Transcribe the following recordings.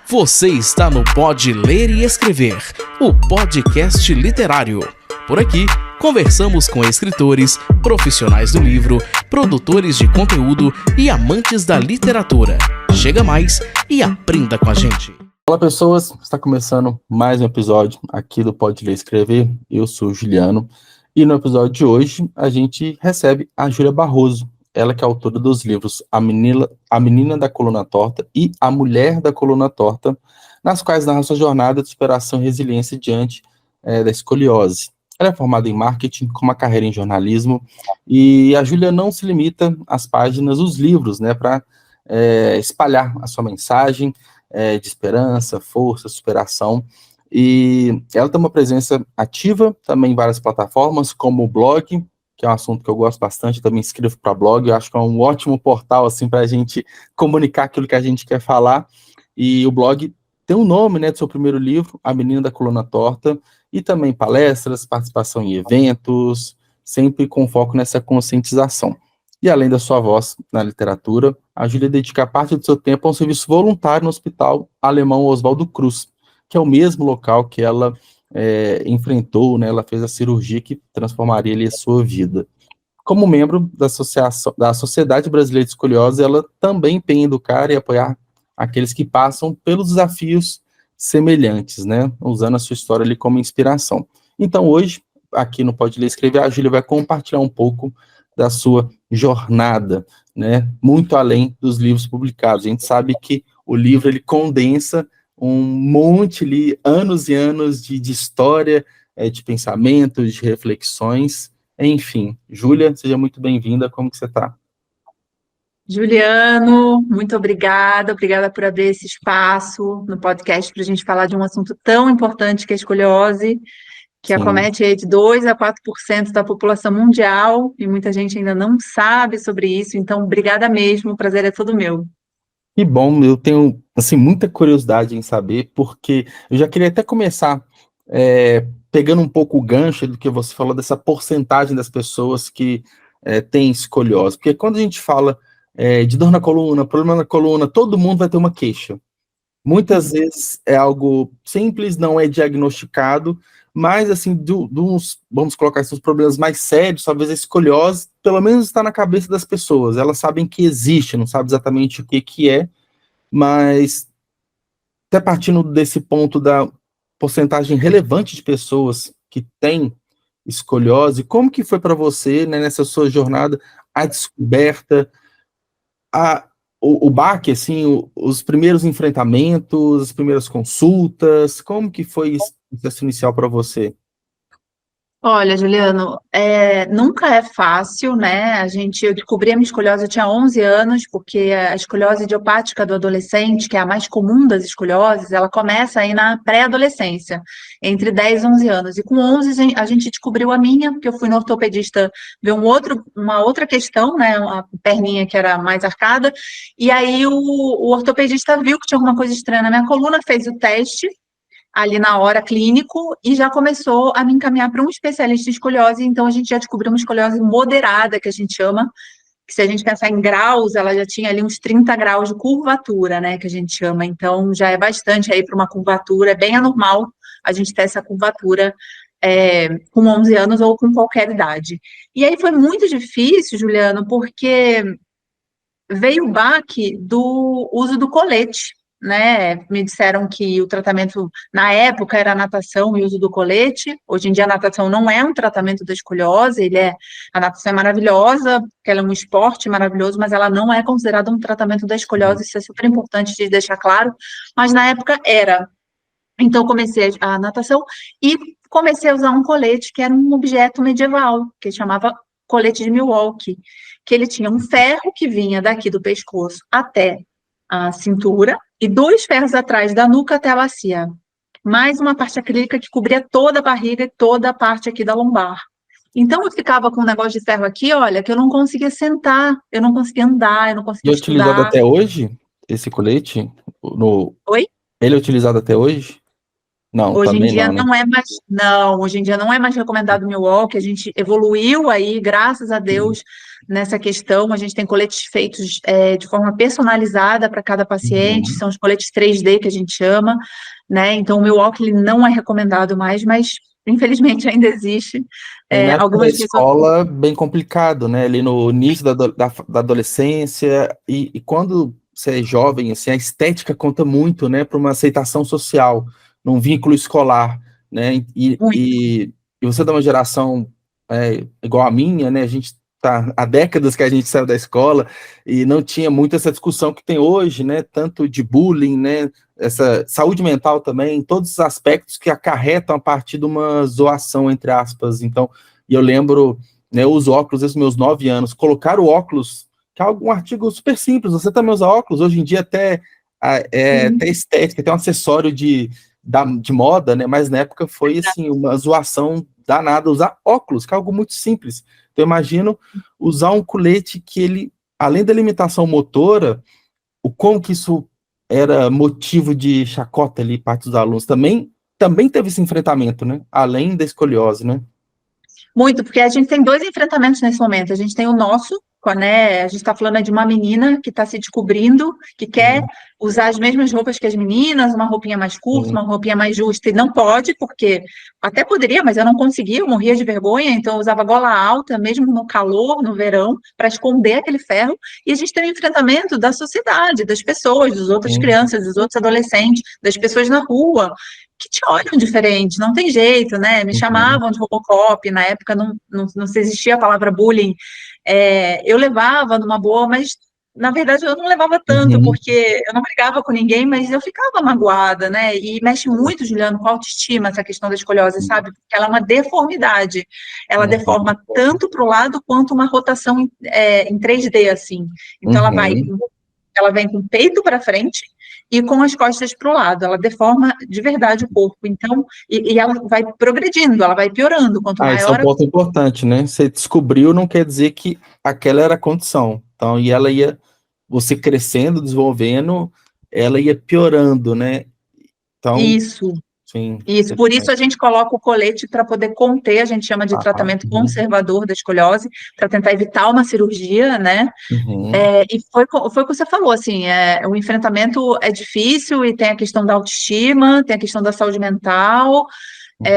Você está no Pode Ler e Escrever, o podcast literário. Por aqui, conversamos com escritores, profissionais do livro, produtores de conteúdo e amantes da literatura. Chega mais e aprenda com a gente. Olá, pessoas. Está começando mais um episódio aqui do Pode Ler e Escrever. Eu sou o Juliano e no episódio de hoje a gente recebe a Júlia Barroso. Ela que é autora dos livros A Menina da Coluna Torta e A Mulher da Coluna Torta, nas quais narra sua jornada de superação e resiliência diante da escoliose. Ela é formada em marketing, com uma carreira em jornalismo, e a Júlia não se limita às páginas dos livros, para espalhar a sua mensagem de esperança, força, superação. E ela tem uma presença ativa também em várias plataformas, como o blog, que é um assunto que eu gosto bastante, eu também escrevo para blog, eu acho que é um ótimo portal assim, para a gente comunicar aquilo que a gente quer falar, e o blog tem um nome do seu primeiro livro, A Menina da Coluna Torta, e também palestras, participação em eventos, sempre com foco nessa conscientização. E além da sua voz na literatura, a Júlia dedica parte do seu tempo a um serviço voluntário no Hospital Alemão Oswaldo Cruz, que é o mesmo local que ela enfrentou, ela fez a cirurgia que transformaria ali a sua vida. Como membro da Sociedade Brasileira de Escoliose, ela também empenha em educar e apoiar aqueles que passam pelos desafios semelhantes, usando a sua história ali como inspiração. Então hoje, aqui no Pode Ler e Escrever, a Júlia vai compartilhar um pouco da sua jornada, muito além dos livros publicados. A gente sabe que o livro ele condensa um monte ali, anos e anos de história, de pensamentos, de reflexões, enfim. Júlia, seja muito bem-vinda, como que você está? Juliano, muito obrigada por abrir esse espaço no podcast para a gente falar de um assunto tão importante que é a escoliose, que acomete aí de 2 a 4% da população mundial, e muita gente ainda não sabe sobre isso, então obrigada mesmo, o prazer é todo meu. Que bom, eu tenho muita curiosidade em saber, porque eu já queria até começar pegando um pouco o gancho do que você falou, dessa porcentagem das pessoas que têm escoliose, porque quando a gente fala de dor na coluna, problema na coluna, todo mundo vai ter uma queixa. Muitas vezes é algo simples, não é diagnosticado, mas vamos colocar assim, os problemas mais sérios, talvez a escoliose, pelo menos está na cabeça das pessoas, elas sabem que existe, não sabem exatamente o que é, mas até partindo desse ponto da porcentagem relevante de pessoas que têm escoliose, como que foi para você, nessa sua jornada, a descoberta, o baque, os primeiros enfrentamentos, as primeiras consultas, como que foi esse processo inicial para você? Olha, Juliano, nunca é fácil, eu descobri a minha escoliose, eu tinha 11 anos, porque a escoliose idiopática do adolescente, que é a mais comum das escolioses, ela começa aí na pré-adolescência, entre 10 e 11 anos. E com 11 a gente descobriu a minha, porque eu fui no ortopedista ver uma outra questão, a perninha que era mais arcada, e aí o ortopedista viu que tinha alguma coisa estranha na minha coluna, fez o teste, ali na hora clínico, e já começou a me encaminhar para um especialista em escoliose, então a gente já descobriu uma escoliose moderada, que a gente chama, que se a gente pensar em graus, ela já tinha ali uns 30 graus de curvatura, que a gente chama, então já é bastante aí para uma curvatura, é bem anormal a gente ter essa curvatura com 11 anos ou com qualquer idade. E aí foi muito difícil, Juliano, porque veio o baque do uso do colete, me disseram que o tratamento, na época, era a natação e o uso do colete. Hoje em dia, a natação não é um tratamento da escoliose, a natação é maravilhosa, porque ela é um esporte maravilhoso, mas ela não é considerada um tratamento da escoliose, isso é super importante de deixar claro, mas na época era. Então, comecei a natação e comecei a usar um colete que era um objeto medieval, que chamava colete de Milwaukee, que ele tinha um ferro que vinha daqui do pescoço até a cintura, e 2 ferros atrás da nuca até a bacia, mais uma parte acrílica que cobria toda a barriga e toda a parte aqui da lombar. Então, eu ficava com um negócio de ferro aqui, olha, que eu não conseguia sentar, eu não conseguia andar, eu não conseguia estudar. E é utilizado até hoje, esse colete? Oi? Ele é utilizado até hoje? Não, Hoje em também dia não, né? não é mais, não, hoje em dia não é mais recomendado o Milwaukee, a gente evoluiu aí, graças a Sim. Deus, nessa questão, a gente tem coletes feitos de forma personalizada para cada paciente, Uhum. são os coletes 3D que a gente chama, né? Então o Milwaukee ele não é recomendado mais, mas infelizmente ainda existe. E na época da Algumas pessoas. escola, bem complicado, né? Ali no início da adolescência, e quando você é jovem, assim, a estética conta muito, né? Para uma aceitação social, num vínculo escolar, né? E você é de uma geração igual a minha, né? A gente tá há décadas que a gente saiu da escola e não tinha muito essa discussão que tem hoje, né? Tanto de bullying, né? Essa saúde mental também, todos os aspectos que acarretam a partir de uma zoação, entre aspas. Então, e eu lembro, né, eu uso óculos desde os meus 9 anos, colocar o óculos, que é um artigo super simples, você também usa óculos, hoje em dia até Sim, estética, tem um acessório de moda, né, mas na época foi, assim, uma zoação danada usar óculos, que é algo muito simples. Então, eu imagino usar um colete que ele, além da limitação motora, o como que isso era motivo de chacota ali, parte dos alunos, também teve esse enfrentamento, né, além da escoliose, né? muito, porque a gente tem dois enfrentamentos nesse momento. A gente tem o nosso, né? A gente está falando de uma menina que está se descobrindo, que quer Sim, usar as mesmas roupas que as meninas, uma roupinha mais curta, sim. uma roupinha mais justa, e não pode, porque até poderia, mas eu não conseguia, eu morria de vergonha, então eu usava gola alta, mesmo no calor, no verão, para esconder aquele ferro. E a gente tem o enfrentamento da sociedade, das pessoas, das outras Sim. crianças, dos outros adolescentes, das pessoas na rua que te olham diferente, não tem jeito, né? Me Uhum. chamavam de Robocop, na época não se existia a palavra bullying. Eu levava numa boa, mas na verdade eu não levava tanto, Uhum. porque eu não brigava com ninguém, mas eu ficava magoada, né? E mexe muito, Juliano, com a autoestima, essa questão da escoliose, sabe? Porque ela é uma deformidade. Ela Uhum. deforma tanto para o lado quanto uma rotação em 3D, assim. Então Uhum. ela vem com o peito para frente e com as costas para o lado. Ela deforma de verdade o corpo. Então, e ela vai progredindo, ela vai piorando. Quanto Ah, esse é um maior a. ponto importante, né? Você descobriu não quer dizer que aquela era a condição. Então, e ela ia, você crescendo, desenvolvendo, ela ia piorando, né? Então, Isso, sim, isso. Por isso a gente coloca o colete para poder conter, a gente chama de tratamento uhum. conservador da escoliose, para tentar evitar uma cirurgia, né? Uhum. E foi o que você falou, assim, o enfrentamento é difícil e tem a questão da autoestima, tem a questão da saúde mental.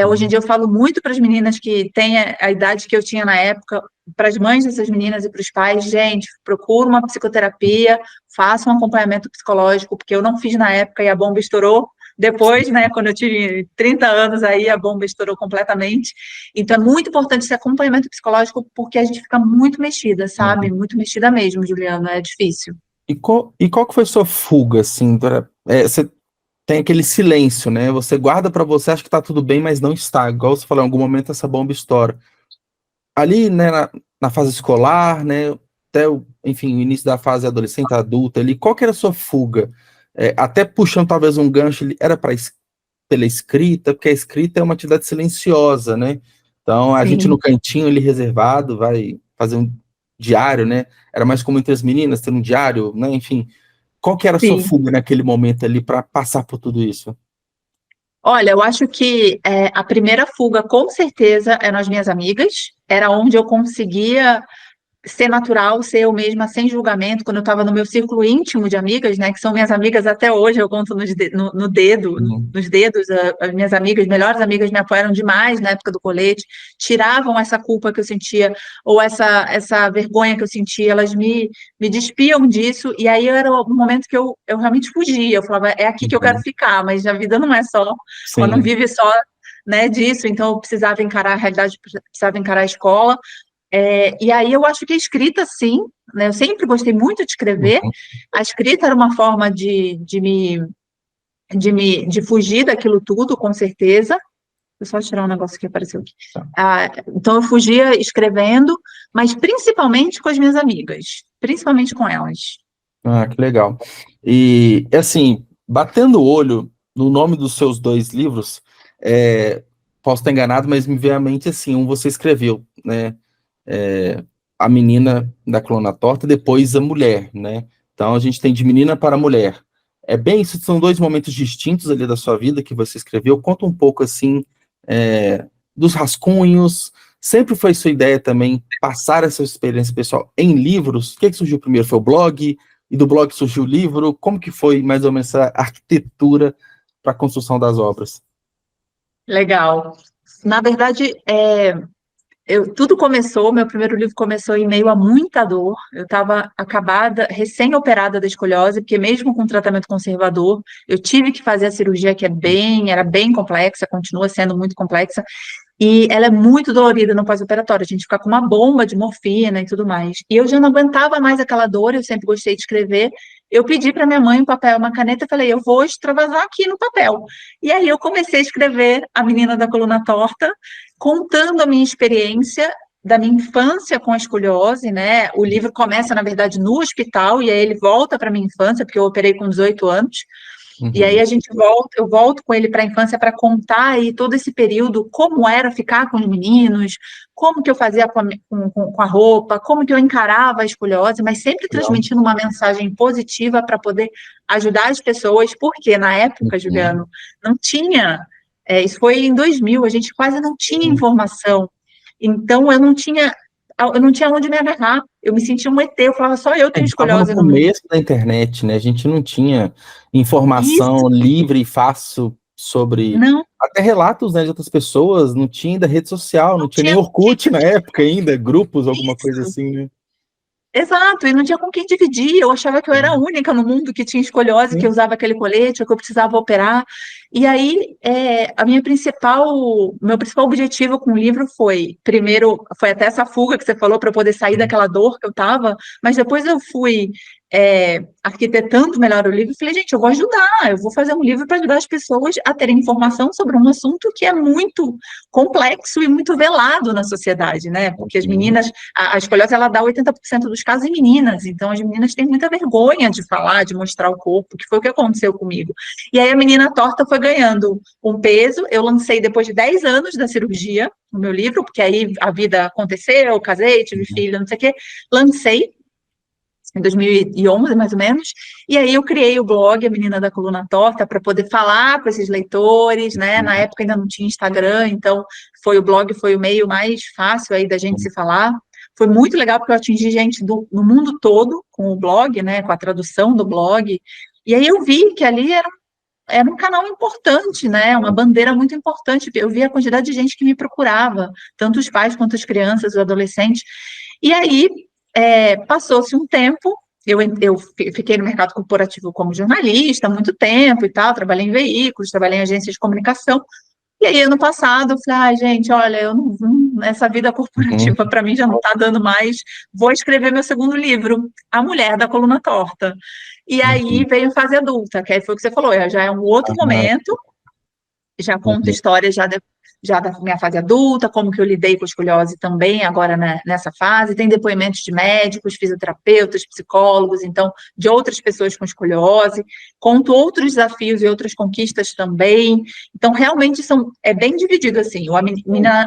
Hoje em Uhum. dia eu falo muito para as meninas que têm a idade que eu tinha na época, para as mães dessas meninas e para os pais, gente, procura uma psicoterapia, faça um acompanhamento psicológico, porque eu não fiz na época e a bomba estourou. Depois, né, quando eu tive 30 anos aí, a bomba estourou completamente. Então, é muito importante esse acompanhamento psicológico, porque a gente fica muito mexida, sabe? Uhum. Muito mexida mesmo, Juliana, é difícil. E qual que foi sua fuga, assim? Você tem aquele silêncio, né? Você guarda pra você, acha que tá tudo bem, mas não está. Igual você falou, em algum momento essa bomba estoura. Ali, né, na fase escolar, né, até enfim, o início da fase adolescente, adulta ali, qual que era a sua fuga? Até puxando talvez um gancho, era pela escrita, porque a escrita é uma atividade silenciosa, né? Então, a gente no Sim, cantinho ali reservado vai fazer um diário, né? Era mais comum entre as meninas ter um diário, né? Enfim, qual que era a sua sim. fuga naquele momento ali para passar por tudo isso? Olha, eu acho que a primeira fuga, com certeza, é nas minhas amigas. Era onde eu conseguia ser natural, ser eu mesma, sem julgamento, quando eu estava no meu círculo íntimo de amigas, né, que são minhas amigas até hoje, eu conto no dedo, Uhum. nos dedos, as minhas amigas, melhores amigas me apoiaram demais na época do colete, tiravam essa culpa que eu sentia, ou essa vergonha que eu sentia, elas me despiam disso, e aí era o momento que eu realmente fugia, eu falava, é aqui que eu quero Uhum. ficar, mas a vida não é só, ela não Sim. vive só, né, disso, então eu precisava encarar a realidade, precisava encarar a escola, e aí eu acho que a escrita, sim, né? Eu sempre gostei muito de escrever. Uhum. A escrita era uma forma de fugir daquilo tudo, com certeza. Deixa eu só tirar um negócio que apareceu aqui. Tá. Então eu fugia escrevendo, mas principalmente com as minhas amigas, principalmente com elas. Ah, que legal. E, assim, batendo o olho no nome dos seus dois livros, é, posso estar enganado, mas me veio à mente assim, um você escreveu, né? é, a menina da coluna torta, depois a mulher, né? Então a gente tem de menina para mulher. É bem isso, são dois momentos distintos ali da sua vida que você escreveu. Conta um pouco, assim, dos rascunhos. Sempre foi sua ideia também passar essa experiência pessoal em livros? O que surgiu primeiro? Foi o blog? E do blog surgiu o livro? Como que foi, mais ou menos, essa arquitetura para a construção das obras? Legal. Na verdade, tudo começou, meu primeiro livro começou em meio a muita dor. Eu estava acabada, recém-operada da escoliose, porque mesmo com tratamento conservador, eu tive que fazer a cirurgia que era bem complexa, continua sendo muito complexa, e ela é muito dolorida no pós-operatório, a gente fica com uma bomba de morfina e tudo mais. E eu já não aguentava mais aquela dor, eu sempre gostei de escrever. Eu pedi para minha mãe um papel, uma caneta, e falei, eu vou extravasar aqui no papel. E aí eu comecei a escrever A Menina da Coluna Torta, contando a minha experiência da minha infância com a escoliose, né? O livro começa, na verdade, no hospital, e aí ele volta para a minha infância, porque eu operei com 18 anos. E aí eu volto com ele para a infância para contar aí todo esse período, como era ficar com os meninos, como que eu fazia com a roupa, como que eu encarava a escoliose, mas sempre transmitindo uma mensagem positiva para poder ajudar as pessoas, porque na época, Juliano, não tinha, isso foi em 2000, a gente quase não tinha informação, então eu não tinha onde me agarrar, eu me sentia um ET, eu falava, só eu tenho Estava no escoliose no mundo. começo da internet, né? A gente não tinha informação Isso, livre e fácil sobre... não, Até relatos, né, de outras pessoas, não tinha ainda rede social, não tinha nem tinha. Orkut na época ainda, grupos, alguma coisa Isso. assim, né? Exato, e não tinha com quem dividir. Eu achava que eu era a única no mundo que tinha escoliose, que Sim. usava aquele colete, ou que eu precisava operar. E aí, meu principal objetivo com o livro foi, primeiro, foi até essa fuga que você falou, para eu poder sair daquela dor que eu estava, mas depois eu fui arquitetando melhor o livro e falei, gente, eu vou ajudar, eu vou fazer um livro para ajudar as pessoas a terem informação sobre um assunto que é muito complexo e muito velado na sociedade, né? Porque as meninas, a escoliose, ela dá 80% dos casos em meninas, então as meninas têm muita vergonha de falar, de mostrar o corpo, que foi o que aconteceu comigo. E aí a Menina Torta foi ganhando um peso, eu lancei depois de 10 anos da cirurgia, o meu livro, porque aí a vida aconteceu, casei, tive filho, não sei o quê, lancei em 2011, mais ou menos, e aí eu criei o blog A Menina da Coluna Torta para poder falar com esses leitores, né? Na época ainda não tinha Instagram, então o blog foi o meio mais fácil aí da gente se falar. Foi muito legal porque eu atingi gente no mundo todo com o blog, né? Com a tradução do blog. E aí eu vi que ali era um canal importante, né? Uma bandeira muito importante. Eu vi a quantidade de gente que me procurava, tanto os pais quanto as crianças, os adolescentes. E aí passou-se um tempo, eu fiquei no mercado corporativo como jornalista há muito tempo e tal, trabalhei em veículos, trabalhei em agências de comunicação. E aí, ano passado, eu falei, ai, gente, olha, essa vida corporativa para mim já não está dando mais, vou escrever meu segundo livro, A Mulher da Coluna Torta. E aí veio a fase adulta, que aí foi o que você falou, já é um outro momento, já conto histórias já da minha fase adulta, como que eu lidei com a escoliose também agora nessa fase, tem depoimentos de médicos, fisioterapeutas, psicólogos, então, de outras pessoas com escoliose, conto outros desafios e outras conquistas também, então, realmente é bem dividido, assim, a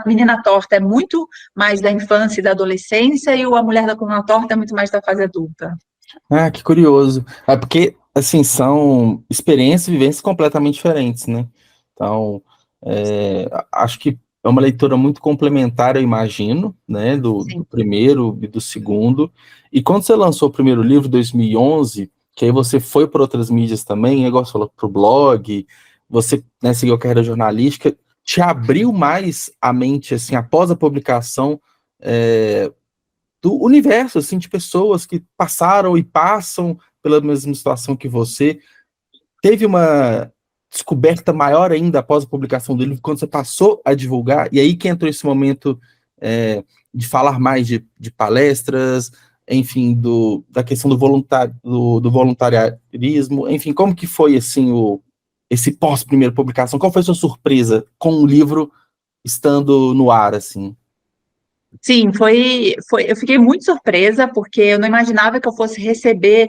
Menina Torta é muito mais da infância e da adolescência, e a Mulher da Coluna Torta é muito mais da fase adulta. Ah, que curioso. É porque, assim, são experiências e vivências completamente diferentes, né? Então, acho que é uma leitura muito complementar, eu imagino, né? Do primeiro e do segundo. E quando você lançou o primeiro livro, em 2011, que aí você foi para outras mídias também, igual você falou, para o blog, você, né, seguiu a carreira jornalística, te abriu mais a mente, assim, após a publicação, do universo, assim, de pessoas que passaram e passam pela mesma situação que você. Teve uma descoberta maior ainda após a publicação do livro, quando você passou a divulgar, e aí que entrou esse momento de falar mais de palestras, enfim, da questão do voluntariarismo, enfim, como que foi, assim, esse pós-primeira publicação? Qual foi a sua surpresa com o livro estando no ar, assim? Sim, eu fiquei muito surpresa, porque eu não imaginava que eu fosse receber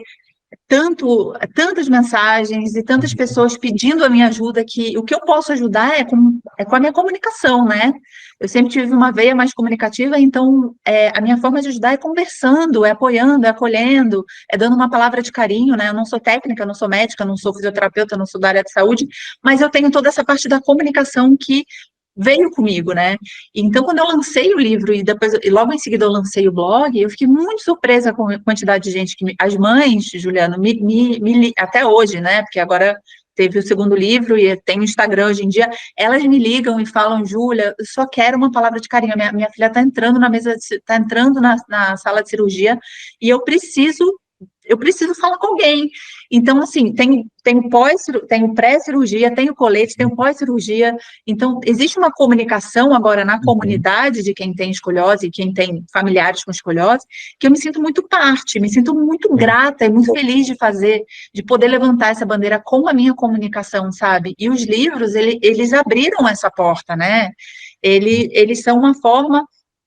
tantas mensagens e tantas pessoas pedindo a minha ajuda, que o que eu posso ajudar é com a minha comunicação, né? Eu sempre tive uma veia mais comunicativa, então a minha forma de ajudar é conversando, é apoiando, é acolhendo, é dando uma palavra de carinho, né? Eu não sou técnica, não sou médica, não sou fisioterapeuta, não sou da área de saúde, mas eu tenho toda essa parte da comunicação que veio comigo, né? Então, quando eu lancei o livro e logo em seguida eu lancei o blog, eu fiquei muito surpresa com a quantidade de gente as mães, Juliano, até hoje, né? Porque agora teve o segundo livro e tem o Instagram hoje em dia, elas me ligam e falam, Júlia, eu só quero uma palavra de carinho. Minha filha está entrando está entrando na sala de cirurgia e eu preciso falar com alguém. Então, assim, tem pré-cirurgia, tem o colete, tem o pós-cirurgia. Então, existe uma comunicação agora na comunidade de quem tem escoliose e quem tem familiares com escoliose, que eu me sinto muito parte, me sinto muito grata e muito feliz de poder levantar essa bandeira com a minha comunicação, sabe? E os livros, eles abriram essa porta, né? Eles são uma forma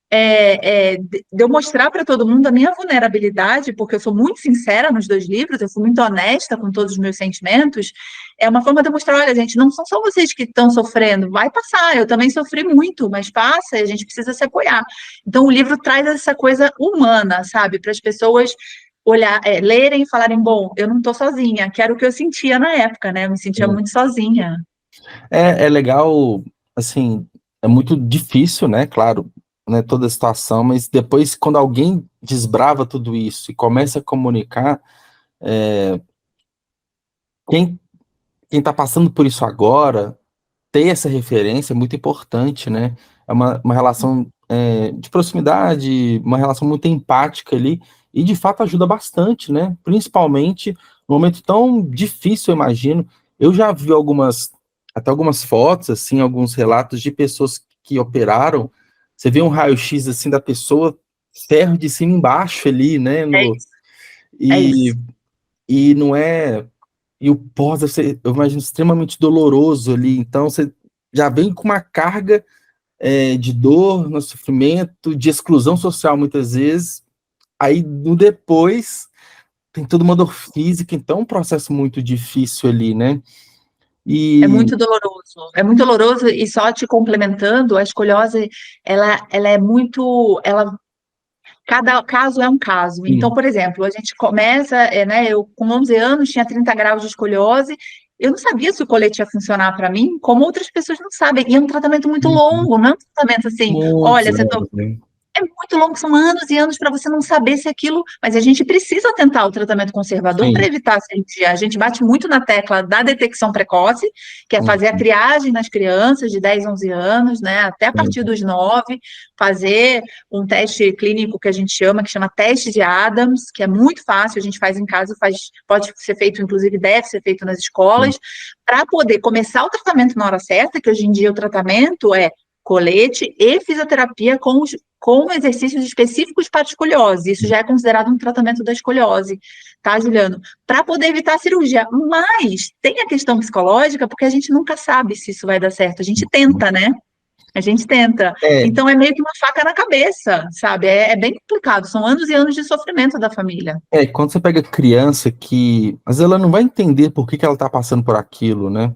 de eu mostrar para todo mundo a minha vulnerabilidade, porque eu sou muito sincera nos 2 livros, eu fui muito honesta com todos os meus sentimentos, é uma forma de eu mostrar, olha, gente, não são só vocês que estão sofrendo, vai passar, eu também sofri muito, mas passa e a gente precisa se apoiar. Então, o livro traz essa coisa humana, sabe, para as pessoas lerem e falarem, bom, eu não estou sozinha, que era o que eu sentia na época, né, eu me sentia muito sozinha. É legal, assim, é muito difícil, né, claro, né, toda a situação, mas depois, quando alguém desbrava tudo isso e começa a comunicar, quem está passando por isso agora, ter essa referência é muito importante, né, é uma relação de proximidade, uma relação muito empática ali, e de fato ajuda bastante, né, principalmente num momento tão difícil, eu imagino. Eu já vi até algumas fotos, assim, alguns relatos de pessoas que operaram. Você vê um raio-x assim da pessoa, ferro de cima e embaixo ali, né? É isso. E, e não é. E o pós deve ser, eu imagino, extremamente doloroso ali. Então você já vem com uma carga de dor, no sofrimento, de exclusão social muitas vezes. Aí no depois tem toda uma dor física, então é um processo muito difícil ali, né? É muito doloroso e só te complementando, a escoliose, ela é muito, cada caso é um caso. Então, por exemplo, a gente começa, né, eu com 11 anos tinha 30 graus de escoliose, eu não sabia se o colete ia funcionar para mim, como outras pessoas não sabem, e é um tratamento muito longo, não é um tratamento assim, Muitos olha, você anos, né? é muito longo, são anos e anos para você não saber se aquilo. Mas a gente precisa tentar o tratamento conservador para Sim. evitar a cirurgia. A gente bate muito na tecla da detecção precoce, que é fazer a Uhum. triagem nas crianças de 10, 11 anos, né, até a partir dos 9, fazer um teste clínico que a gente que chama teste de Adams, que é muito fácil, a gente faz em casa, pode ser feito, inclusive deve ser feito nas escolas, para poder começar o tratamento na hora certa, que hoje em dia o tratamento é colete e fisioterapia com exercícios específicos para escoliose. Isso já é considerado um tratamento da escoliose, tá, Juliano? Para poder evitar a cirurgia. Mas tem a questão psicológica, porque a gente nunca sabe se isso vai dar certo. A gente tenta, né? A gente tenta. Então, é meio que uma faca na cabeça, sabe? É bem complicado. São anos e anos de sofrimento da família. Quando você pega criança mas ela não vai entender por que ela está passando por aquilo, né?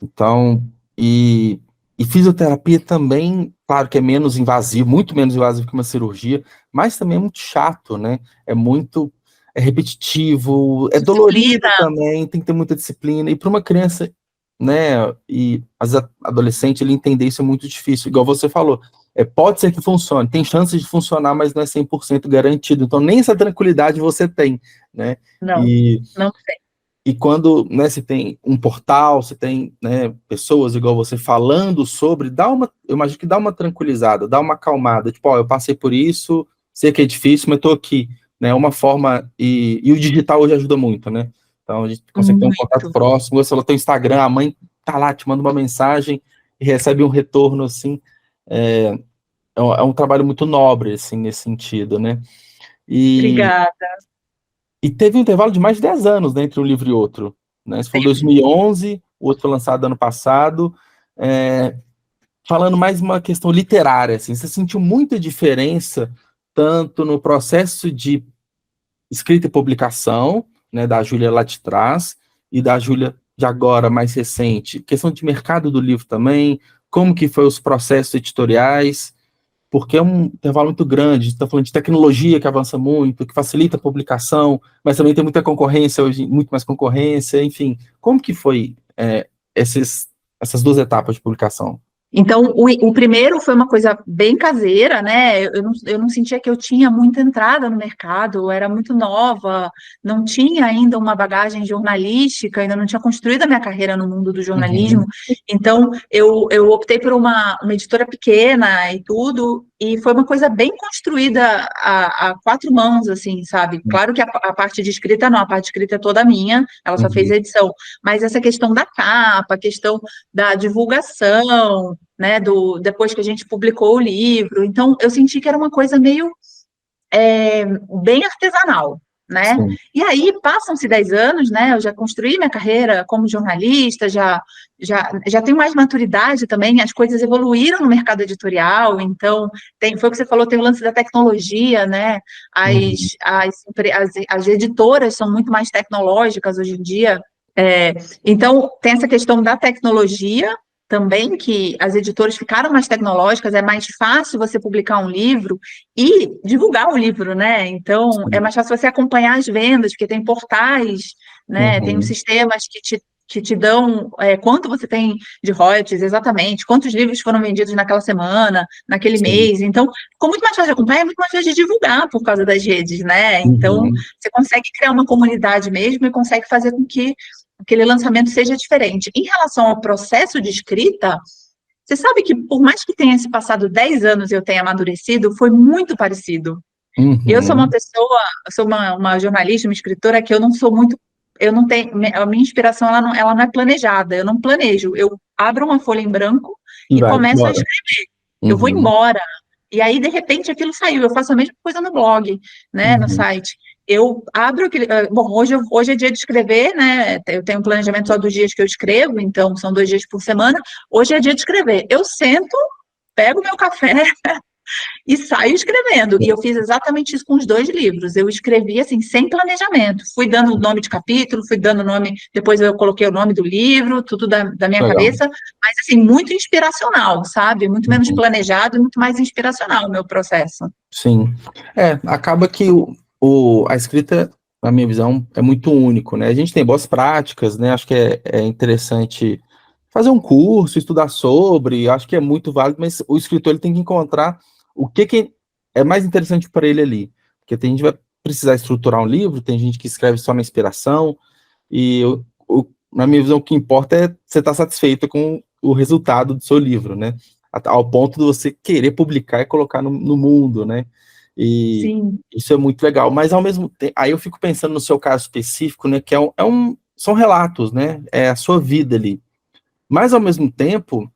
Então, e fisioterapia também, claro que é menos invasivo, muito menos invasivo que uma cirurgia, mas também é muito chato, né? É repetitivo, é dolorido também, tem que ter muita disciplina. E para uma criança, né, e adolescente, ele entender isso é muito difícil, igual você falou. Pode ser que funcione, tem chances de funcionar, mas não é 100% garantido. Então, nem essa tranquilidade você tem, né? Não tem. E quando, né, você tem um portal, você tem, né, pessoas igual você falando sobre, eu imagino que dá uma tranquilizada, dá uma acalmada, tipo, ó, eu passei por isso, sei que é difícil, mas tô aqui, né, uma forma, e o digital hoje ajuda muito, né, então a gente consegue ter um contato próximo, você tem o Instagram, a mãe tá lá, te manda uma mensagem e recebe um retorno, assim, é um trabalho muito nobre, assim, nesse sentido, né. Obrigada. E teve um intervalo de mais de 10 anos, né, entre um livro e outro. Né? Esse foi 2011, o outro foi lançado ano passado. Falando mais uma questão literária, assim, você sentiu muita diferença, tanto no processo de escrita e publicação, né, da Júlia lá de trás e da Júlia de agora, mais recente. Questão de mercado do livro também, como que foi os processos editoriais, porque é um intervalo muito grande, a gente está falando de tecnologia que avança muito, que facilita a publicação, mas também tem muita concorrência hoje, muito mais concorrência, enfim. Como que foi essas duas etapas de publicação? Então, o primeiro foi uma coisa bem caseira, né? Eu não sentia que eu tinha muita entrada no mercado, eu era muito nova, não tinha ainda uma bagagem jornalística, ainda não tinha construído a minha carreira no mundo do jornalismo. Então, eu optei por uma editora pequena e tudo, e foi uma coisa bem construída a quatro mãos, assim, sabe? Claro que a parte de escrita não, a parte de escrita é toda minha, ela só fez a edição, mas essa questão da capa, a questão da divulgação, né, depois que a gente publicou o livro, então eu senti que era uma coisa meio bem artesanal, né? Sim. E aí passam-se 10 anos, né? Eu já construí minha carreira como jornalista, já tenho mais maturidade também, as coisas evoluíram no mercado editorial, então foi o que você falou, tem o lance da tecnologia, né? As editoras são muito mais tecnológicas hoje em dia. Então tem essa questão da tecnologia também, que as editoras ficaram mais tecnológicas, é mais fácil você publicar um livro e divulgar o livro, né? Então, é mais fácil você acompanhar as vendas, porque tem portais, né? Tem os sistemas que te dão quanto você tem de royalties, exatamente, quantos livros foram vendidos naquela semana, naquele mês. Então, ficou muito mais fácil de acompanhar, é muito mais fácil de divulgar por causa das redes, né? Então, você consegue criar uma comunidade mesmo e consegue fazer com que aquele lançamento seja diferente. Em relação ao processo de escrita, você sabe que, por mais que tenha se passado 10 anos e eu tenha amadurecido, foi muito parecido. Eu sou uma pessoa, sou uma jornalista, uma escritora, que eu não sou muito, eu não tenho, a minha inspiração, ela não é planejada, eu não planejo, eu abro uma folha em branco e começo a escrever, eu vou embora, e aí, de repente, aquilo saiu, eu faço a mesma coisa no blog, né, no site. Eu abro aquele. Bom, hoje é dia de escrever, né? Eu tenho um planejamento só dos dias que eu escrevo, então são 2 dias por semana. Hoje é dia de escrever. Eu sento, pego meu café e saio escrevendo. E eu fiz exatamente isso com os 2 livros. Eu escrevi assim, sem planejamento. Fui dando o nome de capítulo, fui dando o nome, depois eu coloquei o nome do livro, tudo da minha cabeça, mas assim, muito inspiracional, sabe? Muito menos planejado e muito mais inspiracional o meu processo. Sim. Acaba que a escrita, na minha visão, é muito único, né? A gente tem boas práticas, né? Acho que é interessante fazer um curso, estudar sobre, acho que é muito válido, mas o escritor ele tem que encontrar o que é mais interessante para ele ali. Porque tem gente que vai precisar estruturar um livro, tem gente que escreve só na inspiração, e na minha visão, o que importa é você estar satisfeito com o resultado do seu livro, né? Ao ponto de você querer publicar e colocar no mundo, né? E Sim. Isso é muito legal, mas ao mesmo tempo, aí eu fico pensando no seu caso específico, né, que são relatos, né, é a sua vida ali, mas ao mesmo tempo,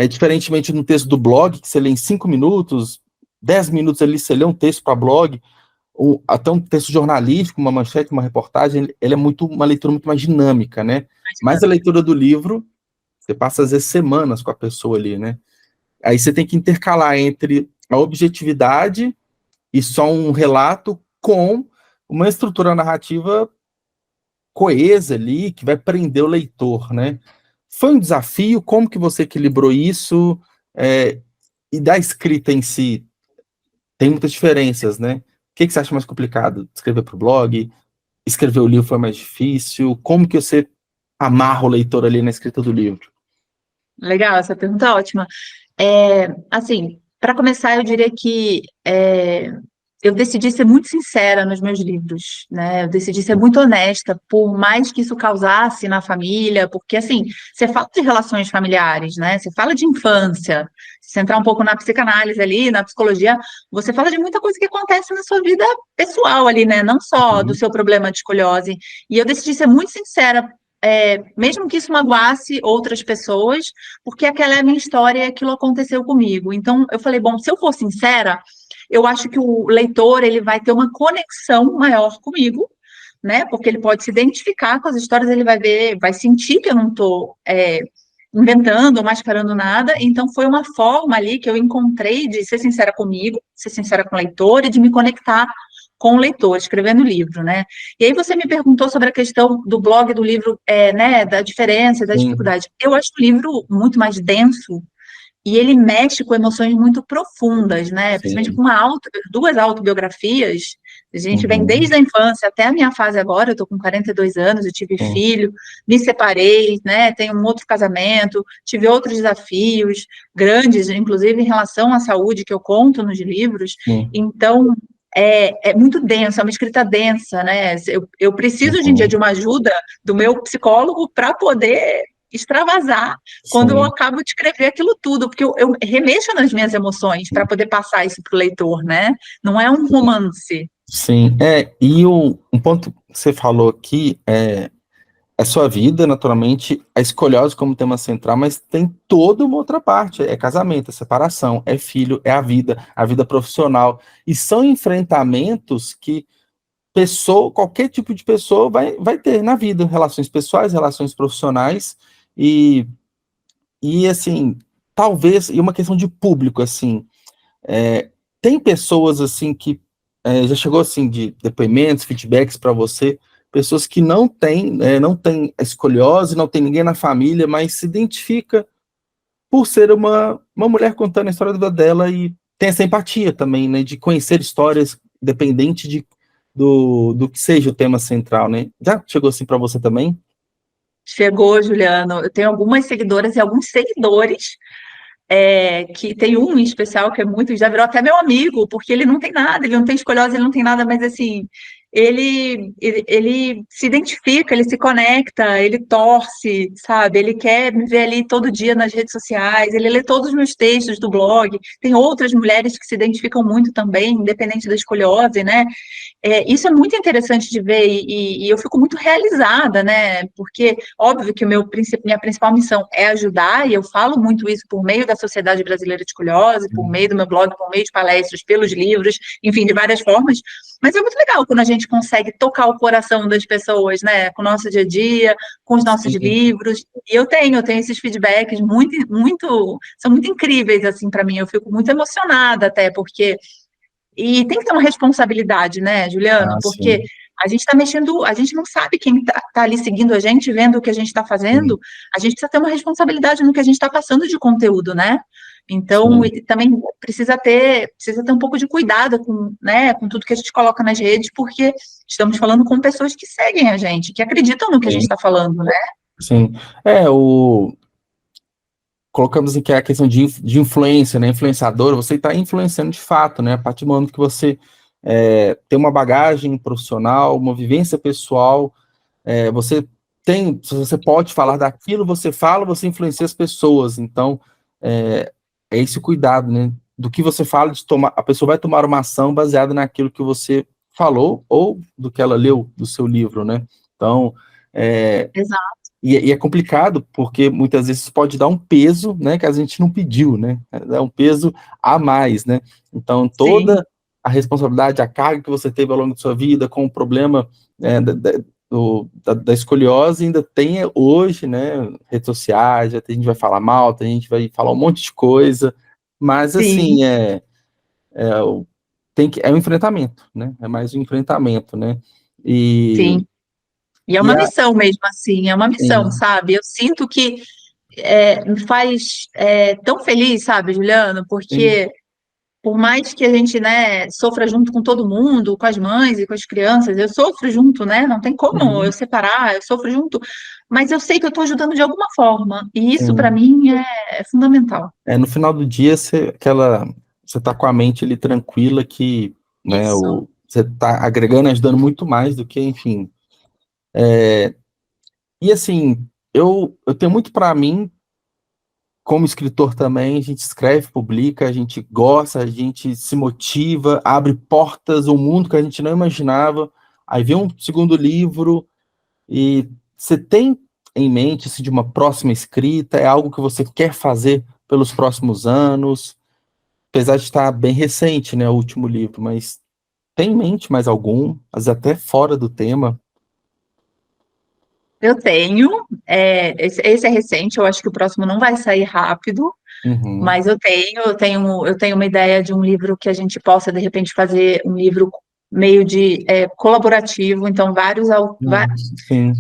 diferentemente no texto do blog, que você lê em 5 minutos, 10 minutos ali, você lê um texto para blog, ou até um texto jornalístico, uma manchete, uma reportagem, ele é uma leitura muito mais dinâmica, né, mas a leitura do livro, você passa às vezes semanas com a pessoa ali, né, aí você tem que intercalar entre a objetividade e só um relato com uma estrutura narrativa coesa ali, que vai prender o leitor, né? Foi um desafio? Como que você equilibrou isso? E da escrita em si, tem muitas diferenças, né? O que você acha mais complicado? Escrever para o blog? Escrever o livro foi mais difícil? Como que você amarra o leitor ali na escrita do livro? Legal, essa pergunta é ótima. Assim, para começar, eu diria que eu decidi ser muito sincera nos meus livros, né? Eu decidi ser muito honesta, por mais que isso causasse na família, porque, assim, você fala de relações familiares, né? Você fala de infância, se entrar um pouco na psicanálise ali, na psicologia, você fala de muita coisa que acontece na sua vida pessoal ali, né? Não só do seu problema de escoliose. E eu decidi ser muito sincera, mesmo que isso magoasse outras pessoas, porque aquela é a minha história e aquilo aconteceu comigo. Então, eu falei, bom, se eu for sincera, eu acho que o leitor ele vai ter uma conexão maior comigo, né? Porque ele pode se identificar com as histórias, ele vai ver, vai sentir que eu não estou inventando ou mascarando nada. Então, foi uma forma ali que eu encontrei de ser sincera comigo, ser sincera com o leitor e de me conectar com o leitor, escrevendo o livro, né? E aí você me perguntou sobre a questão do blog do livro, né, da diferença, da Sim, dificuldade. Eu acho o livro muito mais denso e ele mexe com emoções muito profundas, né? Principalmente sim. com duas autobiografias. A gente vem Uhum, desde a infância até a minha fase agora. Eu estou com 42 anos, eu tive sim, filho, me separei, né? Tenho um outro casamento, tive outros desafios grandes, inclusive em relação à saúde, que eu conto nos livros. sim. Então, é muito denso, é uma escrita densa, né? Eu preciso hoje em dia de Uhum, uma ajuda do meu psicólogo para poder extravasar quando eu sim. acabo de escrever aquilo tudo, porque eu remexo nas minhas emoções para poder passar isso para o leitor, né? Não é um romance. Sim, e um ponto que você falou aqui é sua vida, naturalmente, a escolhose como tema central, mas tem toda uma outra parte, é casamento, é separação, é filho, é a vida profissional, e são enfrentamentos que qualquer tipo de pessoa vai ter na vida, relações pessoais, relações profissionais, e, e assim, talvez, e uma questão de público, assim, é, tem pessoas assim que já chegou assim de depoimentos, feedbacks para você, pessoas que não têm escoliose, não tem ninguém na família, mas se identifica por ser uma mulher contando a história da vida dela e tem essa empatia também, né, de conhecer histórias independente do que seja o tema central, né? Já chegou assim para você também? Chegou, Juliano. Eu tenho algumas seguidoras e alguns seguidores, que tem um em especial que é muito, já virou até meu amigo, porque ele não tem nada, ele não tem escoliose, ele não tem nada, mas assim, ele se identifica, ele se conecta, ele torce, sabe? Ele quer me ver ali todo dia nas redes sociais, ele lê todos os meus textos do blog. Tem outras mulheres que se identificam muito também, independente da escoliose, né? Isso é muito interessante de ver e eu fico muito realizada, né? Porque, óbvio que minha principal missão é ajudar, e eu falo muito isso por meio da Sociedade Brasileira de Escoliose, por meio do meu blog, por meio de palestras, pelos livros, enfim, de várias formas. Mas é muito legal quando a gente consegue tocar o coração das pessoas, né? Com o nosso dia a dia, com os nossos Sim, livros. E eu tenho esses feedbacks são muito incríveis, assim, para mim. Eu fico muito emocionada até, porque e tem que ter uma responsabilidade, né, Juliano? Porque sim, a gente está mexendo, a gente não sabe quem está ali seguindo a gente, vendo o que a gente está fazendo. sim, A gente precisa ter uma responsabilidade no que a gente está passando de conteúdo, né? Então, sim, e também precisa ter um pouco de cuidado com, né, com tudo que a gente coloca nas redes, porque estamos falando com pessoas que seguem a gente, que acreditam no que a gente sim, está falando, né? sim. Colocamos aqui a questão de influência, né? Influenciador, você está influenciando de fato, né? A partir do momento que você tem uma bagagem profissional, uma vivência pessoal, você pode falar daquilo, você fala, você influencia as pessoas. Então, é esse o cuidado, né? Do que você fala, a pessoa vai tomar uma ação baseada naquilo que você falou ou do que ela leu do seu livro, né? Então, é, Exato. e é complicado, porque muitas vezes pode dar um peso, né, que a gente não pediu, né? É um peso a mais, né? Então, Sim, toda a responsabilidade, a carga que você teve ao longo da sua vida com o problema da escoliose ainda tem hoje, né? Redes sociais, a gente vai falar mal, a gente vai falar um monte de coisa, mas sim, assim, é um enfrentamento, né? É mais um enfrentamento, né? E, sim. E é e uma a, missão mesmo, assim, é uma missão, sim, sabe? Eu sinto que me faz tão feliz, sabe, Juliano? sim, Porque por mais que a gente, né, sofra junto com todo mundo, com as mães e com as crianças, eu sofro junto, né? Não tem como eu uhum, separar, eu sofro junto, mas eu sei que eu estou ajudando de alguma forma, e isso para sim. mim é fundamental. No final do dia, você tá com a mente ali tranquila que, né, Isso. você tá agregando, ajudando muito mais do que, enfim. E assim, eu tenho muito para mim, como escritor também, a gente escreve, publica, a gente gosta, a gente se motiva, abre portas ao mundo que a gente não imaginava. Aí vem um segundo livro e você tem em mente assim, de uma próxima escrita, é algo que você quer fazer pelos próximos anos? Apesar de estar bem recente, né, o último livro, mas tem em mente mais algum, às vezes até fora do tema? Eu tenho, esse é recente, eu acho que o próximo não vai sair rápido, Uhum, mas eu tenho uma ideia de um livro que a gente possa, de repente, fazer um livro. meio de colaborativo, então Sim.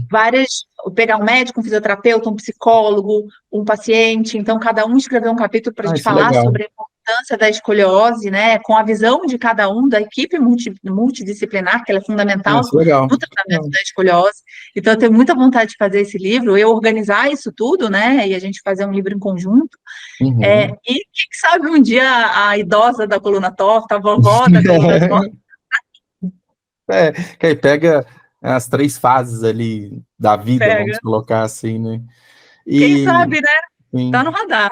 pegar um médico, um fisioterapeuta, um psicólogo, um paciente, então cada um escreveu um capítulo para a gente Isso é falar legal. sobre a importância da escoliose, né, com a visão de cada um, da equipe multidisciplinar, que ela é fundamental Isso é legal. no tratamento da escoliose. Então, eu tenho muita vontade de fazer esse livro, eu organizar isso tudo, né, e a gente fazer um livro em conjunto. Uhum. E quem sabe um dia a idosa da coluna torta, a vovó da coluna torta, Que aí pega as 3 fases ali da vida, vamos pega. colocar assim, né? Quem E, sabe, né? Tá no sim. radar.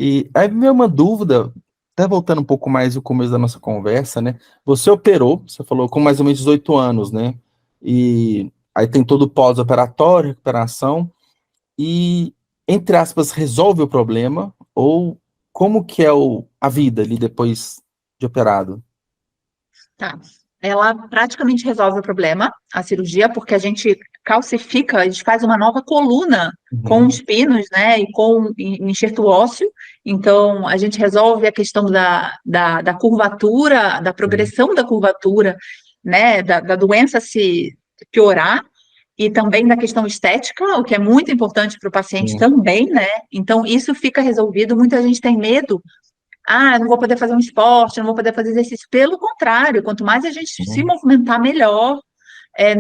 E aí me veio uma dúvida, até voltando um pouco mais o começo da nossa conversa, né? Você operou, você falou, com mais ou menos 18 anos, né? E aí tem todo o pós-operatório, recuperação, e, entre aspas, resolve o problema, ou como que é a vida ali depois de operado? Tá. Ela praticamente resolve o problema, a cirurgia, porque a gente calcifica, a gente faz uma nova coluna com Uhum, os pinos, né, e com enxerto ósseo. Então, a gente resolve a questão da curvatura, da uhum, progressão da curvatura, né, da doença se piorar, e também da questão estética, o que é muito importante para o paciente sim, também, né? Então, isso fica resolvido. Muita gente tem medo, eu não vou poder fazer um esporte, não vou poder fazer exercício. Pelo contrário, quanto mais a gente se uhum, movimentar, melhor.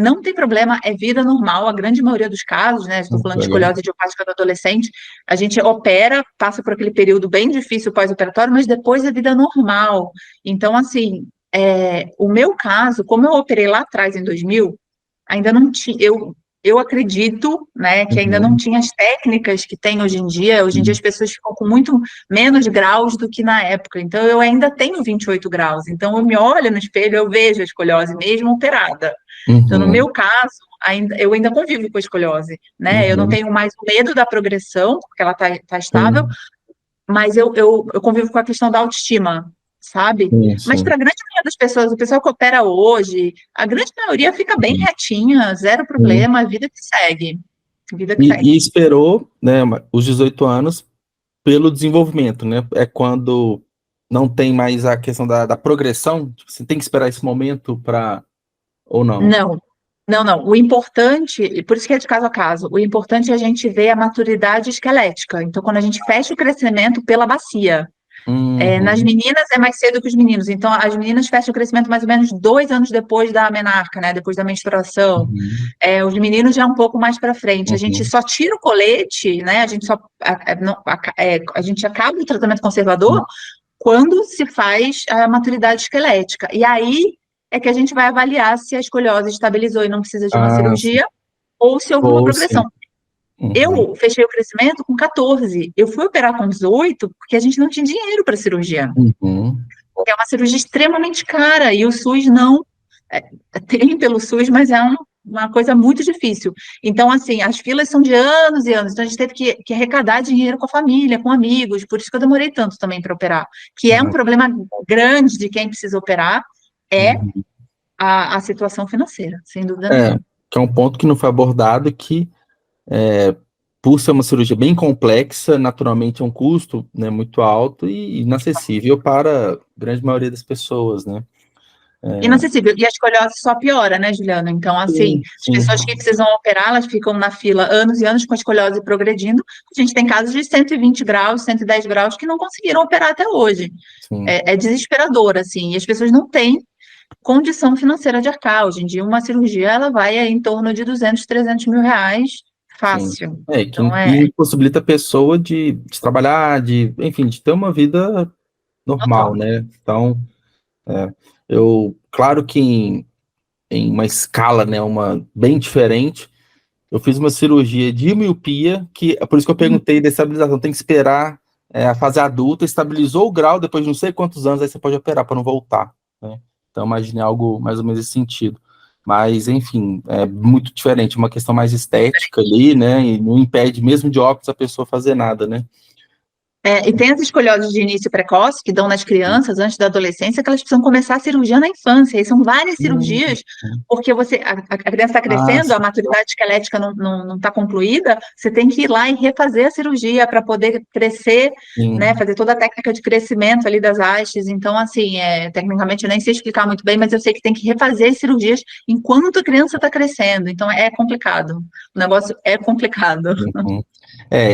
Não tem problema, é vida normal, a grande maioria dos casos, né? Estou muito falando de legal. escoliose idiopática do adolescente, a gente opera, passa por aquele período bem difícil pós-operatório, mas depois é vida normal. Então, assim, o meu caso, como eu operei lá atrás, em 2000, ainda não tinha, eu acredito, né, que ainda não Uhum, tinha as técnicas que tem hoje em dia. Hoje em dia as sim, pessoas ficam com muito menos graus do que na época. Então eu ainda tenho 28 graus. Então eu me olho no espelho, eu vejo a escoliose mesmo operada. Então no uhum, meu caso, eu ainda convivo com a escoliose, né? Eu não uhum, tenho mais o medo da progressão, porque ela tá estável, sim, mas eu convivo com a questão da autoestima, sabe? sim, Mas para sim. a grande maioria das pessoas, o pessoal que opera hoje, a grande maioria fica bem Uhum, retinha, zero sim. problema, vida que segue. Vida que E segue. esperou, né, os 18 anos pelo desenvolvimento, né? É quando não tem mais a questão da progressão, tipo, você tem que esperar esse momento para ou não. Não, não. O importante, e por isso que é de caso a caso, o importante é a gente ver a maturidade esquelética. Então, quando a gente fecha o crescimento pela bacia. Nas Uhum, meninas é mais cedo que os meninos, então as meninas fecham o crescimento mais ou menos 2 anos depois da menarca, né? Depois da menstruação. uhum, Os meninos já um pouco mais para frente. A gente uhum, só tira o colete, né? A gente só a gente acaba o tratamento conservador quando se faz a maturidade esquelética. E aí é que a gente vai avaliar se a escoliose estabilizou e não precisa de uma ah, sim. cirurgia ou se houve uma Ou progressão. sim. Uhum, Eu fechei o crescimento com 14. Eu fui operar com 18 porque a gente não tinha dinheiro para cirurgia. uhum, É uma cirurgia extremamente cara e o SUS não é, tem pelo SUS, mas é uma coisa muito difícil. Então, assim, as filas são de anos e anos, então a gente teve que arrecadar dinheiro com a família, com amigos, por isso que eu demorei tanto também para operar, que é um ah, problema grande de quem precisa operar, é uhum. a situação financeira, sem dúvida É, nenhuma. que é um ponto que não foi abordado, que por ser uma cirurgia bem complexa, naturalmente é um custo, né, muito alto e inacessível para a grande maioria das pessoas, né? Inacessível. E a escoliose só piora, né, Juliana? Então, assim, Sim, as pessoas que sim, precisam operar, elas ficam na fila anos e anos com a escoliose progredindo. A gente tem casos de 120 graus, 110 graus que não conseguiram operar até hoje. sim. É desesperador, assim, e as pessoas não têm condição financeira de arcar. Hoje em dia, uma cirurgia, ela vai em torno de 200, 300 mil reais, Sim. fácil. Que Então, impossibilita a pessoa de trabalhar, enfim, de ter uma vida normal, total. né? Então, é, claro que em uma escala, né, uma bem diferente, eu fiz uma cirurgia de miopia, que é por isso que eu perguntei da estabilização, tem que esperar a fase adulta, estabilizou o grau, depois de não sei quantos anos, aí você pode operar para não voltar, né? Então, imaginei algo mais ou menos nesse sentido. Mas, enfim, é muito diferente, uma questão mais estética ali, né? E não impede, mesmo de óculos, a pessoa fazer nada, né? E tem as escolioses de início precoce, que dão nas crianças antes da adolescência, que elas precisam começar a cirurgia na infância, e são várias cirurgias, porque a criança está crescendo, a maturidade esquelética não está concluída, você tem que ir lá e refazer a cirurgia para poder crescer, né, fazer toda a técnica de crescimento ali das hastes. Então, assim, tecnicamente eu nem sei explicar muito bem, mas eu sei que tem que refazer as cirurgias enquanto a criança está crescendo, então é complicado, o negócio é complicado.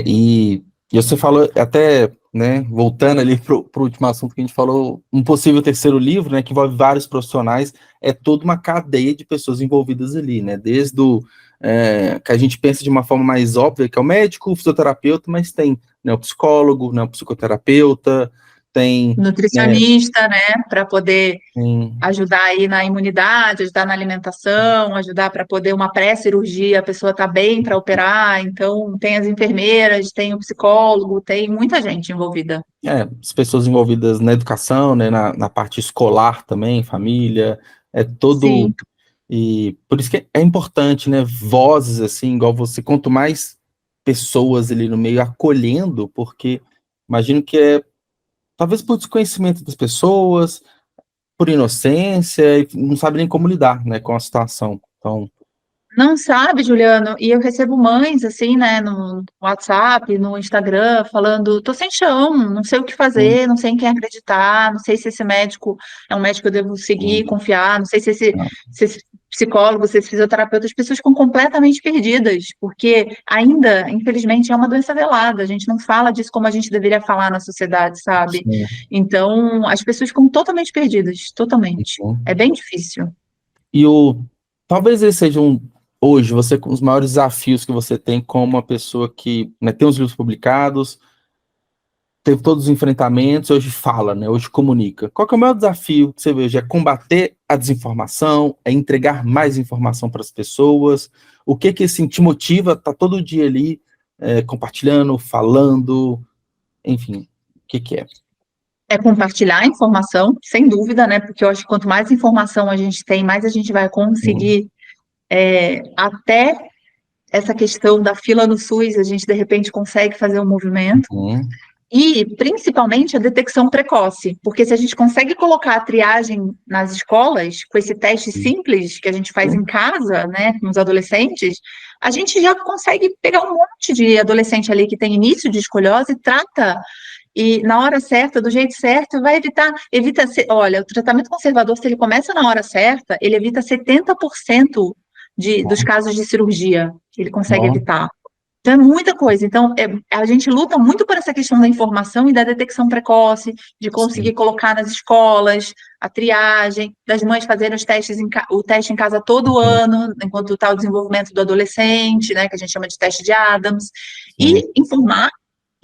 E você falou até, né, voltando ali para o último assunto que a gente falou, um possível terceiro livro, né, que envolve vários profissionais, é toda uma cadeia de pessoas envolvidas ali, né, desde que a gente pensa de uma forma mais óbvia, que é o médico, o fisioterapeuta, mas tem, né, o psicólogo, né, o psicoterapeuta, tem... nutricionista, né, para poder ajudar aí na imunidade, ajudar na alimentação, ajudar para poder uma pré-cirurgia, a pessoa está bem para operar, então tem as enfermeiras, tem o psicólogo, tem muita gente envolvida. As pessoas envolvidas na educação, né, na parte escolar também, família, Sim. E por isso que é importante, né, vozes assim, igual você, quanto mais pessoas ali no meio acolhendo, porque imagino que talvez por desconhecimento das pessoas, por inocência, e não sabe nem como lidar, né, com a situação. Então... Não sabe, Juliano, e eu recebo mães, assim, né, no WhatsApp, no Instagram, falando, tô sem chão, não sei o que fazer, não sei em quem acreditar, não sei se esse médico é um médico que eu devo seguir, confiar, não sei se esse psicólogo, se esse fisioterapeuta, as pessoas ficam completamente perdidas, porque ainda, infelizmente, é uma doença velada, a gente não fala disso como a gente deveria falar na sociedade, sabe? Sim. Então, as pessoas ficam totalmente perdidas, totalmente. É bem difícil. E talvez esse seja hoje, você com os maiores desafios que você tem como uma pessoa que, né, tem os livros publicados, teve todos os enfrentamentos, hoje fala, né, hoje comunica. Qual que é o maior desafio que você vê hoje? É combater a desinformação, é entregar mais informação para as pessoas? O que assim, te motiva, tá todo dia ali compartilhando, falando, enfim, o que é? É compartilhar a informação, sem dúvida, né? Porque eu acho que quanto mais informação a gente tem, mais a gente vai conseguir até essa questão da fila no SUS, a gente de repente consegue fazer um movimento. E principalmente a detecção precoce, porque se a gente consegue colocar a triagem nas escolas, com esse teste simples que a gente faz em casa, né, com os adolescentes, a gente já consegue pegar um monte de adolescente ali que tem início de escoliose e trata. E na hora certa, do jeito certo, vai olha, o tratamento conservador, se ele começa na hora certa, ele evita 70% dos casos de cirurgia, que ele consegue evitar. Então, é muita coisa. Então, a gente luta muito por essa questão da informação e da detecção precoce, de conseguir colocar nas escolas, a triagem, das mães fazerem o teste em casa todo ano, enquanto está o desenvolvimento do adolescente, né, que a gente chama de teste de Adams, e informar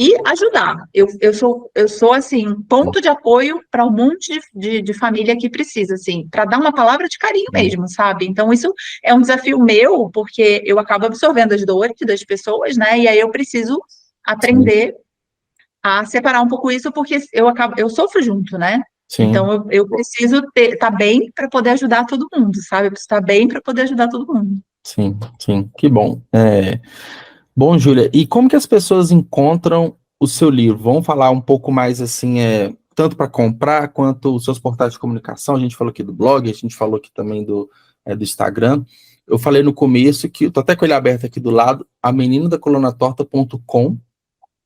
e ajudar. Eu sou assim, um ponto de apoio para um monte de família que precisa, assim, para dar uma palavra de carinho mesmo, sabe? Então, isso é um desafio meu, porque eu acabo absorvendo as dores das pessoas, né? E aí eu preciso aprender a separar um pouco isso, porque eu sofro junto, né? Então, eu preciso estar bem para poder ajudar todo mundo, sabe? Eu preciso estar bem para poder ajudar todo mundo. Sim, que bom. Bom, Júlia, e como que as pessoas encontram o seu livro? Vamos falar um pouco mais assim, tanto para comprar quanto os seus portais de comunicação. A gente falou aqui do blog, a gente falou aqui também do Instagram. Eu falei no começo que eu tô até com ele aberto aqui do lado, ameninadacolanatorta.com.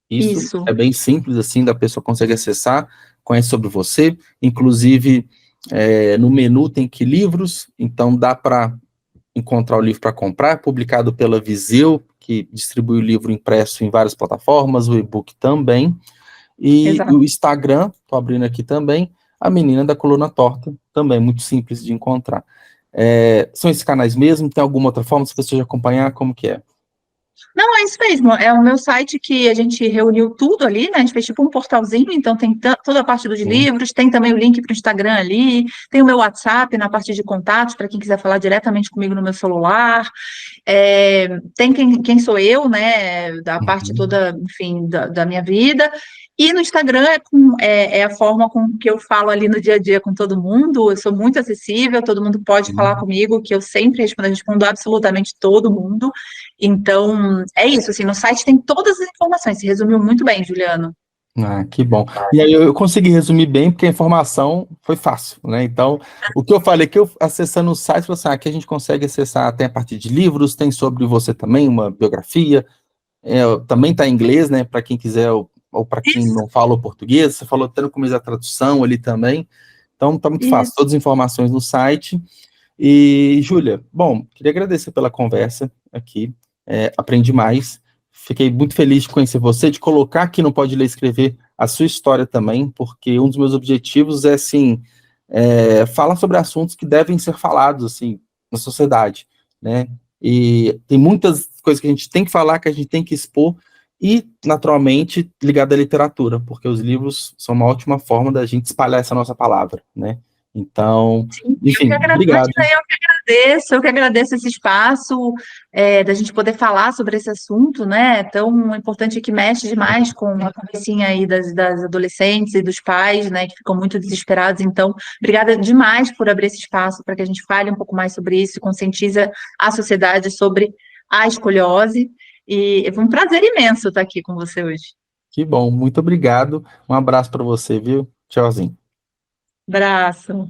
Isso é bem simples, assim, da pessoa consegue acessar, conhece sobre você. Inclusive, no menu tem que livros, então dá para encontrar o livro para comprar, publicado pela Viseu, que distribui o livro impresso em várias plataformas, o e-book também, e o Instagram, estou abrindo aqui também, a Menina da Coluna Torta, também, muito simples de encontrar. São esses canais mesmo? Tem alguma outra forma, se você já acompanhar, como que é? Não, é isso mesmo, é o meu site que a gente reuniu tudo ali, né, a gente fez tipo um portalzinho, então tem toda a parte dos livros, tem também o link para o Instagram ali, tem o meu WhatsApp na parte de contatos, para quem quiser falar diretamente comigo no meu celular, tem quem sou eu, né, da parte toda, enfim, da minha vida, e no Instagram é a forma com que eu falo ali no dia a dia com todo mundo, eu sou muito acessível, todo mundo pode falar comigo, que eu sempre respondo absolutamente todo mundo. Então, é isso, assim, no site tem todas as informações, se resumiu muito bem, Juliano. Ah, que bom. E aí eu consegui resumir bem, porque a informação foi fácil, né? Então, o que eu falei que eu acessando o site, falei assim, aqui a gente consegue acessar, tem a partir de livros, tem sobre você também, uma biografia, também está em inglês, né? Para quem quiser, ou para quem Isso, não fala o português, você falou até no começo da tradução ali também. Então, tá muito fácil, isso. todas as informações no site. E, Júlia, bom, queria agradecer pela conversa aqui, aprendi mais, fiquei muito feliz de conhecer você, de colocar aqui no Pode Ler e Escrever a sua história também, porque um dos meus objetivos é, assim, falar sobre assuntos que devem ser falados, assim, na sociedade, né, e tem muitas coisas que a gente tem que falar, que a gente tem que expor, e, naturalmente, ligado à literatura, porque os livros são uma ótima forma da gente espalhar essa nossa palavra, né, então, Sim, enfim, obrigado. imagina, eu que agradeço esse espaço, da gente poder falar sobre esse assunto, né, tão importante que mexe demais com a cabecinha aí das adolescentes e dos pais, né, que ficam muito desesperados. Então, obrigada demais por abrir esse espaço para que a gente fale um pouco mais sobre isso, conscientiza a sociedade sobre a escoliose, e foi um prazer imenso estar aqui com você hoje. Que bom, muito obrigado. Um abraço para você, viu? Tchauzinho. Abraço.